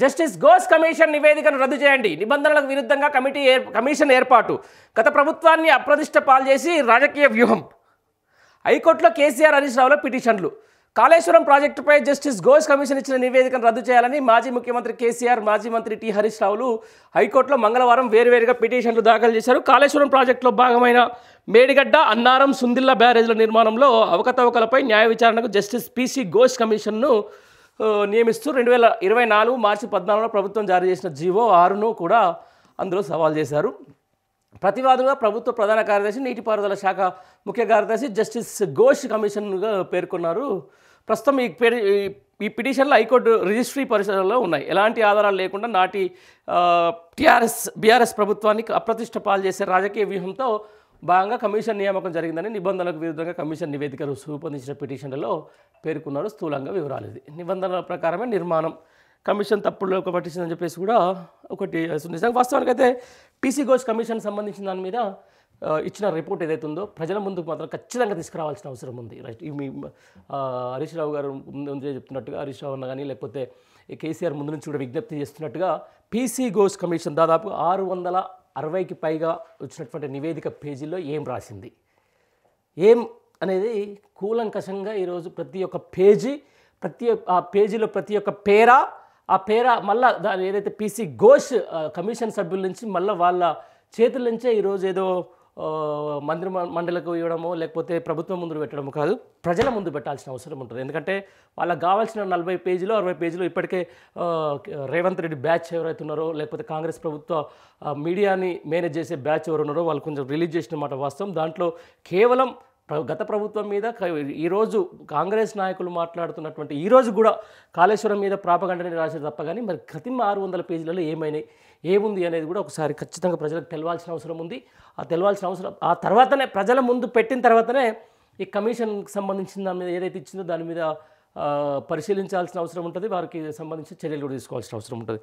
Justice Ghosh commission నివేదికను రద్దు చేయండి, నిబంధనలకు విరుద్ధంగా కమిషన్ ఏర్పాటు, గత ప్రభుత్వాన్ని అప్రతిష్ట పాల్చేసి రాజకీయ వ్యూహం. హైకోర్టులో కేసీఆర్ హరీష్ రావుల పిటిషన్లు. కాళేశ్వరం ప్రాజెక్టుపై జస్టిస్ ఘోష్ కమిషన్ ఇచ్చిన నివేదికను రద్దు చేయాలని మాజీ ముఖ్యమంత్రి కేసీఆర్, మాజీ మంత్రి టి హరీష్ రావులు హైకోర్టులో మంగళవారం వేరువేరుగా పిటిషన్లు దాఖలు చేశారు. కాళేశ్వరం ప్రాజెక్టులో భాగమైన మేడిగడ్డ, అన్నారం, సుందిల్ల బ్యారేజ్ల నిర్మాణంలో అవకతవకలపై న్యాయ విచారణకు జస్టిస్ పిసి ఘోష్ కమిషన్ను నియమిస్తూ 2024 మార్చి 14లో ప్రభుత్వం జారీ చేసిన జీవో 6ను కూడా అందులో సవాల్ చేశారు. ప్రతివాదుగా ప్రభుత్వ ప్రధాన కార్యదర్శి, నీటిపారుదల శాఖ ముఖ్య కార్యదర్శి జస్టిస్ ఘోష్ కమిషన్గా పేర్కొన్నారు. ప్రస్తుతం ఈ పిటిషన్లు హైకోర్టు రిజిస్ట్రీ పరిశీలనలో ఉన్నాయి. ఎలాంటి ఆధారాలు లేకుండా నాటి బీఆర్ఎస్ ప్రభుత్వాన్ని అప్రతిష్ట పాలు చేసే రాజకీయ వ్యూహంతో భాగంగా కమిషన్ నియామకం జరిగిందని నిబంధనలకు విరుద్ధంగా కమిషన్ నివేదిక రూపొందించిన పిటిషన్లలో పేర్కొన్నారు. స్థూలంగా వివరాలు ఇది. నిబంధనల ప్రకారమే నిర్మాణం, కమిషన్ తప్పుడులోకి పట్టించిందని చెప్పేసి కూడా ఒకటి నిజంగా వాస్తవానికి అయితే పీసీ ఘోష్ కమిషన్ సంబంధించిన దాని మీద ఇచ్చిన రిపోర్ట్ ఏదైతే ఉందో ప్రజల ముందుకు మాత్రం ఖచ్చితంగా తీసుకురావాల్సిన అవసరం ఉంది. రైట్, మీ హరీష్ రావు గారు ముందే చెప్తున్నట్టుగా, హరీష్ రావు అన్న కానీ లేకపోతే కేసీఆర్ ముందు నుంచి కూడా విజ్ఞప్తి చేస్తున్నట్టుగా పీసీ ఘోష్ కమిషన్ దాదాపు 660కి పైగా వచ్చినటువంటి నివేదిక పేజీల్లో ఏం రాసింది, ఏం అనేది కూలంకషంగా ఈరోజు ప్రతి ఒక్క పేజీ, ఆ పేజీలో ప్రతి ఒక్క ఆ పేర మళ్ళీ దాని ఏదైతే పీసీ ఘోష్ కమిషన్ సభ్యుల నుంచి మళ్ళీ వాళ్ళ చేతుల నుంచే ఈరోజు ఏదో మండలకు ఇవ్వడమో లేకపోతే ప్రభుత్వం ముందు పెట్టడమో కాదు, ప్రజల ముందు పెట్టాల్సిన అవసరం ఉంటుంది. ఎందుకంటే వాళ్ళకి కావాల్సిన 40 పేజీలు 60 పేజీలు ఇప్పటికే రేవంత్ రెడ్డి బ్యాచ్ ఎవరైతే ఉన్నారో లేకపోతే కాంగ్రెస్ ప్రభుత్వ మీడియాని మేనేజ్ చేసే బ్యాచ్ ఎవరు ఉన్నారో వాళ్ళు కొంచెం రిలీజ్ చేసిన మాట వాస్తవం. దాంట్లో కేవలం గత ప్రభుత్వం మీద ఈరోజు కాంగ్రెస్ నాయకులు మాట్లాడుతున్నటువంటి ఈరోజు కూడా కాళేశ్వరం మీద ప్రాపగండని రాసేది తప్ప కానీ మరి కృత్రిమ 600 పేజీలలో ఏముంది అనేది కూడా ఒకసారి ఖచ్చితంగా ప్రజలకు తెలవాల్సిన అవసరం ఉంది. ఆ తర్వాతనే ప్రజల ముందు పెట్టిన తర్వాతనే ఈ కమిషన్కి సంబంధించిన దాని మీద ఏదైతే ఇచ్చిందో దాని మీద పరిశీలించాల్సిన అవసరం ఉంటుంది. వారికి సంబంధించిన చర్యలు కూడా తీసుకోవాల్సిన అవసరం ఉంటుంది.